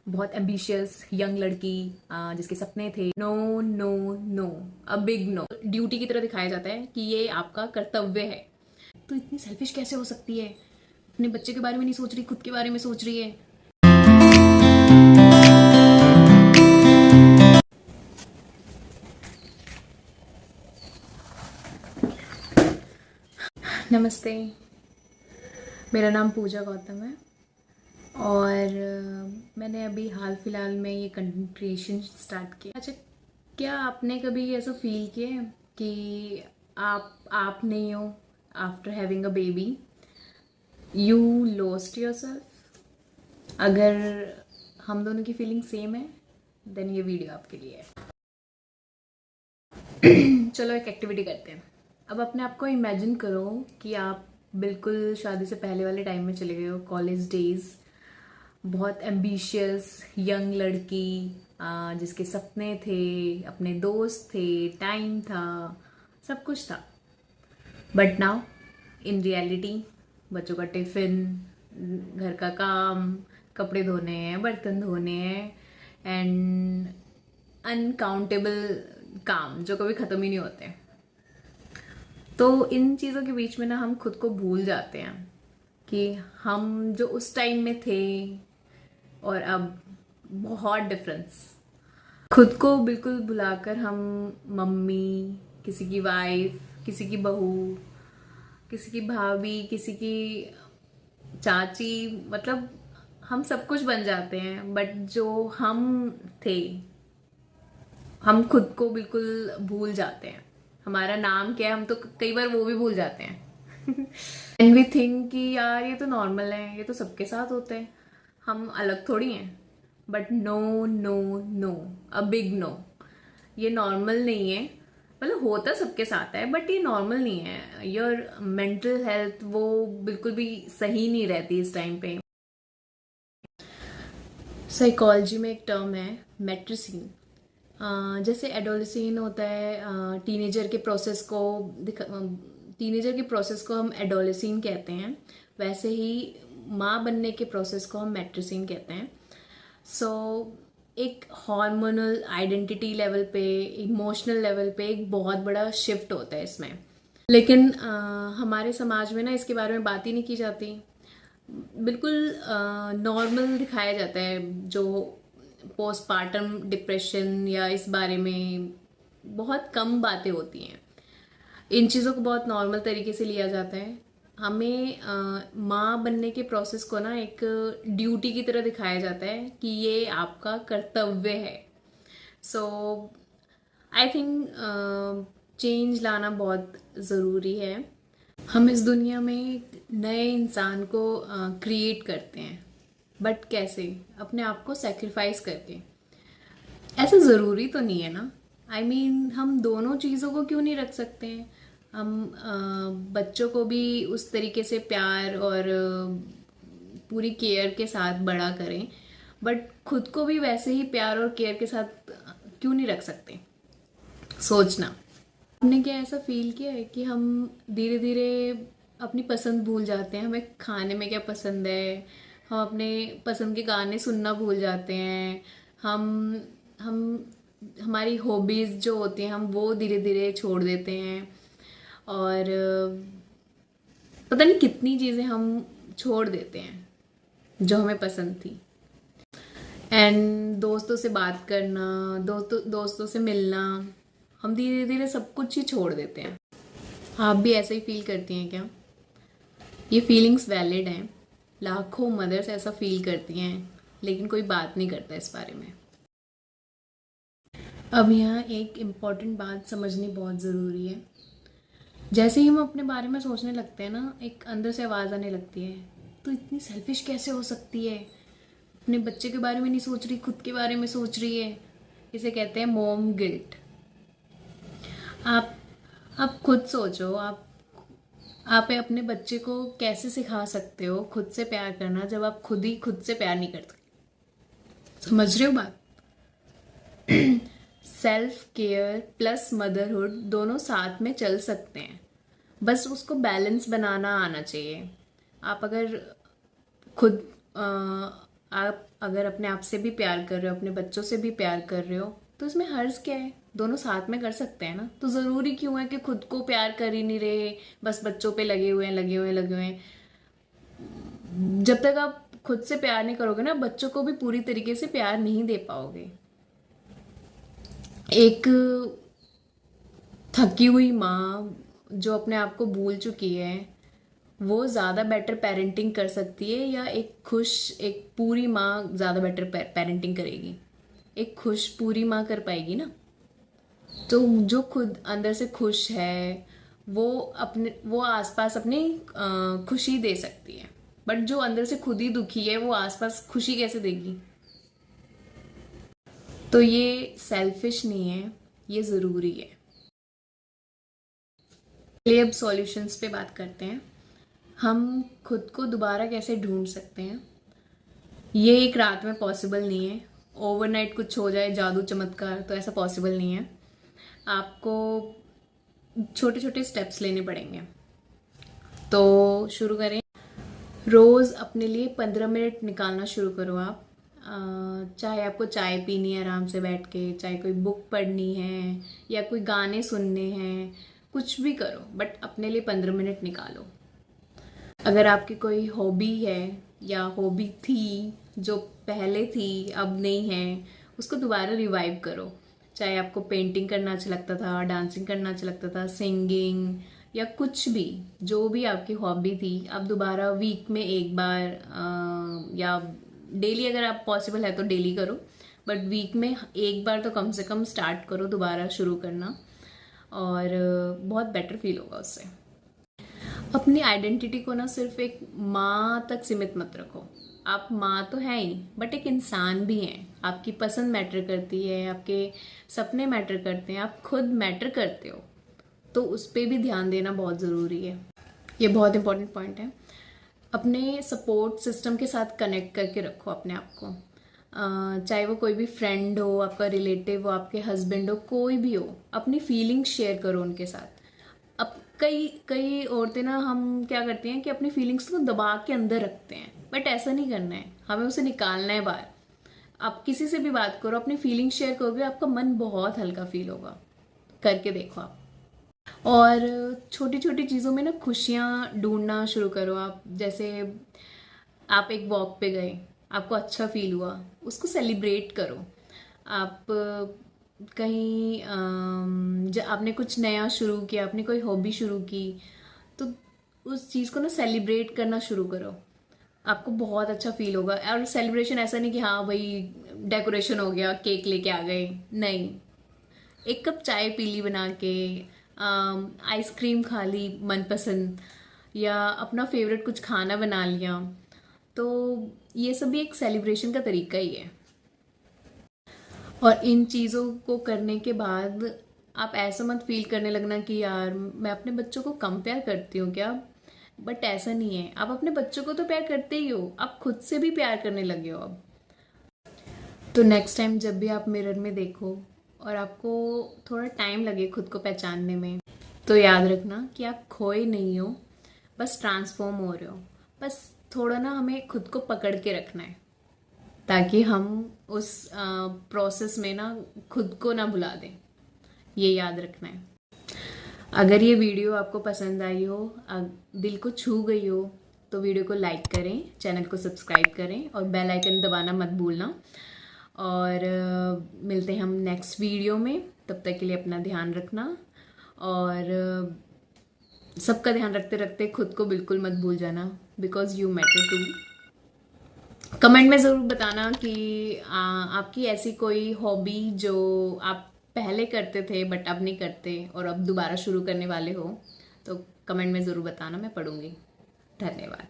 बहुत ambitious young लड़की जिसके सपने थे। No no no, a big no. Duty की तरह दिखाया जाता है कि ये आपका कर्तव्य है। तो इतनी सेल्फिश कैसे हो सकती है? अपने बच्चे के बारे में नहीं सोच रही, खुद के बारे में सोच रही है। नमस्ते, मेरा नाम पूजा गौतम है और मैंने अभी हाल फिलहाल में ये कंटेंट क्रिएशन स्टार्ट किया। अच्छा, क्या आपने कभी ऐसा फील किया है कि आप नहीं हो? After having a baby you lost yourself. अगर हम दोनों की फीलिंग सेम है देन ये वीडियो आपके लिए है। चलो एक एक्टिविटी करते हैं। अब अपने आप को इमेजिन करो कि आप बिल्कुल शादी से पहले वाले टाइम में चले गए हो, कॉलेज डेज। बहुत एम्बिशियस यंग लड़की जिसके सपने थे, अपने दोस्त थे, टाइम था, सब कुछ था। बट नाउ इन रियलिटी बच्चों का टिफिन, घर का काम, कपड़े धोने हैं, बर्तन धोने हैं एंड अनकाउंटेबल काम जो कभी ख़त्म ही नहीं होते। तो इन चीज़ों के बीच में ना हम खुद को भूल जाते हैं कि हम जो उस टाइम में थे और अब बहुत डिफरेंस। खुद को बिल्कुल भुलाकर हम मम्मी, किसी की वाइफ, किसी की बहू, किसी की भाभी, किसी की चाची, मतलब हम सब कुछ बन जाते हैं। बट जो हम थे, हम खुद को बिल्कुल भूल जाते हैं। हमारा नाम क्या है हम तो कई बार वो भी भूल जाते हैं। एंड वी थिंक कि यार ये तो नॉर्मल है, ये तो सबके साथ होता है, हम अलग थोड़ी हैं। But no no no, a big no. ये नॉर्मल नहीं है। मतलब होता सबके साथ है बट ये नॉर्मल नहीं है। योर मेंटल हेल्थ वो बिल्कुल भी सही नहीं रहती इस टाइम पे। साइकोलॉजी में एक टर्म है मेट्रिसीन। जैसे एडोलसेन होता है, टीनेजर के प्रोसेस को टीनेजर के प्रोसेस को हम एडोलसेन कहते हैं, वैसे ही माँ बनने के प्रोसेस को हम मेट्रिसीन कहते हैं। सो एक हार्मोनल आइडेंटिटी लेवल पे, इमोशनल लेवल पे एक बहुत बड़ा शिफ्ट होता है इसमें। लेकिन हमारे समाज में ना इसके बारे में बात ही नहीं की जाती। बिल्कुल नॉर्मल दिखाया जाता है। जो पोस्टपार्टम डिप्रेशन या इस बारे में बहुत कम बातें होती हैं। इन चीज़ों को बहुत नॉर्मल तरीके से लिया जाता है। हमें माँ बनने के प्रोसेस को ना एक ड्यूटी की तरह दिखाया जाता है कि ये आपका कर्तव्य है। सो आई थिंक चेंज लाना बहुत ज़रूरी है। हम इस दुनिया में एक नए इंसान को क्रिएट करते हैं, बट कैसे? अपने आप को सेक्रीफाइस करके। ऐसा ज़रूरी तो नहीं है ना। आई मीन हम दोनों चीज़ों को क्यों नहीं रख सकते हैं? हम बच्चों को भी उस तरीके से प्यार और पूरी केयर के साथ बड़ा करें, बट खुद को भी वैसे ही प्यार और केयर के साथ क्यों नहीं रख सकते? सोचना। हमने क्या ऐसा फील किया है कि हम धीरे धीरे अपनी पसंद भूल जाते हैं? हमें खाने में क्या पसंद है, हम अपने पसंद के गाने सुनना भूल जाते हैं। हम हमारी हॉबीज़ जो होती हैं हम वो धीरे धीरे छोड़ देते हैं। और पता नहीं कितनी चीज़ें हम छोड़ देते हैं जो हमें पसंद थी। एंड दोस्तों से बात करना, दोस्तों से मिलना, हम धीरे धीरे सब कुछ ही छोड़ देते हैं। आप भी ऐसा ही फील करती हैं क्या? ये फीलिंग्स वैलिड हैं। लाखों मदर्स ऐसा फील करती हैं, लेकिन कोई बात नहीं करता इस बारे में। अब यहाँ एक इम्पॉर्टेंट बात समझनी बहुत ज़रूरी है। जैसे ही हम अपने बारे में सोचने लगते हैं ना, एक अंदर से आवाज़ आने लगती है, तो इतनी सेल्फिश कैसे हो सकती है? अपने बच्चे के बारे में नहीं सोच रही, खुद के बारे में सोच रही है। इसे कहते हैं मॉम गिल्ट। आप आप खुद सोचो, आप अपने बच्चे को कैसे सिखा सकते हो खुद से प्यार करना जब आप खुद ही खुद से प्यार नहीं करते? समझ रहे हो बात? सेल्फ केयर प्लस मदरहुड दोनों साथ में चल सकते हैं, बस उसको बैलेंस बनाना आना चाहिए। आप अगर खुद आप अगर अपने आप से भी प्यार कर रहे हो, अपने बच्चों से भी प्यार कर रहे हो, तो इसमें हर्ज क्या है? दोनों साथ में कर सकते हैं ना। तो ज़रूरी क्यों है कि खुद को प्यार कर ही नहीं रहे, बस बच्चों पे लगे हुए हैं, लगे हुए हैं, लगे हुए हैं। जब तक आप खुद से प्यार नहीं करोगे ना, बच्चों को भी पूरी तरीके से प्यार नहीं दे पाओगे। एक थकी हुई माँ जो अपने आप को भूल चुकी है, वो ज़्यादा बेटर पेरेंटिंग कर सकती है, या एक खुश, एक पूरी माँ ज़्यादा बेटर पेरेंटिंग करेगी? एक खुश पूरी माँ कर पाएगी ना। तो जो खुद अंदर से खुश है, वो आसपास अपनी खुशी दे सकती है। बट जो अंदर से खुद ही दुखी है, वो आसपास खुशी कैसे देगी? तो ये सेल्फिश नहीं है, ये ज़रूरी है। चलिए अब सॉल्यूशंस पे बात करते हैं। हम खुद को दोबारा कैसे ढूंढ सकते हैं? ये एक रात में पॉसिबल नहीं है। ओवरनाइट कुछ हो जाए जादू चमत्कार, तो ऐसा पॉसिबल नहीं है। आपको छोटे छोटे स्टेप्स लेने पड़ेंगे। तो शुरू करें। रोज़ अपने लिए 15 मिनट निकालना शुरू करो आप। चाहे आपको चाय पीनी है आराम से बैठ के, चाहे कोई बुक पढ़नी है, या कोई गाने सुनने हैं, कुछ भी करो, बट अपने लिए 15 मिनट निकालो। अगर आपकी कोई हॉबी है या हॉबी थी जो पहले थी अब नहीं है, उसको दोबारा रिवाइव करो। चाहे आपको पेंटिंग करना अच्छा लगता था, डांसिंग करना अच्छा लगता था, सिंगिंग, या कुछ भी, जो भी आपकी हॉबी थी, आप दोबारा वीक में एक बार या डेली, अगर आप पॉसिबल है तो डेली करो, बट वीक में एक बार तो कम से कम स्टार्ट करो दोबारा शुरू करना, और बहुत बेटर फील होगा उससे। अपनी आइडेंटिटी को ना सिर्फ एक माँ तक सीमित मत रखो। आप माँ तो है ही, बट एक इंसान भी हैं। आपकी पसंद मैटर करती है, आपके सपने मैटर करते हैं, आप खुद मैटर करते हो, तो उस पर भी ध्यान देना बहुत ज़रूरी है। ये बहुत इंपॉर्टेंट पॉइंट है। अपने सपोर्ट सिस्टम के साथ कनेक्ट करके रखो अपने आप को। चाहे वो कोई भी फ्रेंड हो, आपका रिलेटिव हो, आपके हस्बैंड हो, कोई भी हो, अपनी फीलिंग्स शेयर करो उनके साथ। अब कई कई औरतें ना, हम क्या करती हैं कि अपनी फीलिंग्स को दबा के अंदर रखते हैं, बट ऐसा नहीं करना है, हमें उसे निकालना है बाहर। आप किसी से भी बात करो, अपनी फीलिंग्स शेयर करोगे, आपका मन बहुत हल्का फील होगा। करके देखो आप। और छोटी छोटी चीज़ों में ना खुशियाँ ढूंढना शुरू करो आप। जैसे आप एक वॉक पे गए, आपको अच्छा फील हुआ, उसको सेलिब्रेट करो। आप कहीं आपने कुछ नया शुरू किया, आपने कोई हॉबी शुरू की, तो उस चीज़ को ना सेलिब्रेट करना शुरू करो। आपको बहुत अच्छा फील होगा। और सेलिब्रेशन ऐसा नहीं कि हाँ भाई डेकोरेशन हो गया, केक लेके आ गए, नहीं। एक कप चाय पी ली बना के, आइसक्रीम खा ली मनपसंद, या अपना फेवरेट कुछ खाना बना लिया, तो ये सब भी एक सेलिब्रेशन का तरीका ही है। और इन चीज़ों को करने के बाद आप ऐसा मत फील करने लगना कि यार मैं अपने बच्चों को कम प्यार करती हूँ क्या। बट ऐसा नहीं है, आप अपने बच्चों को तो प्यार करते ही हो, आप खुद से भी प्यार करने लगे हो अब। तो नेक्स्ट टाइम जब भी आप मिरर में देखो और आपको थोड़ा टाइम लगे खुद को पहचानने में, तो याद रखना कि आप खोए नहीं हो, बस ट्रांसफॉर्म हो रहे हो। बस थोड़ा ना हमें खुद को पकड़ के रखना है, ताकि हम उस प्रोसेस में ना खुद को ना भुला दें। ये याद रखना है। अगर ये वीडियो आपको पसंद आई हो, दिल को छू गई हो, तो वीडियो को लाइक करें, चैनल को सब्सक्राइब करें, और बेल आइकन दबाना मत भूलना। और मिलते हैं हम नेक्स्ट वीडियो में। तब तक के लिए अपना ध्यान रखना, और सबका ध्यान रखते रखते खुद को बिल्कुल मत भूल जाना, because you matter too. Comment में ज़रूर बताना कि आपकी ऐसी कोई हॉबी जो आप पहले करते थे बट अब नहीं करते, और अब दोबारा शुरू करने वाले हो, तो कमेंट में ज़रूर बताना, मैं पढ़ूंगी। धन्यवाद।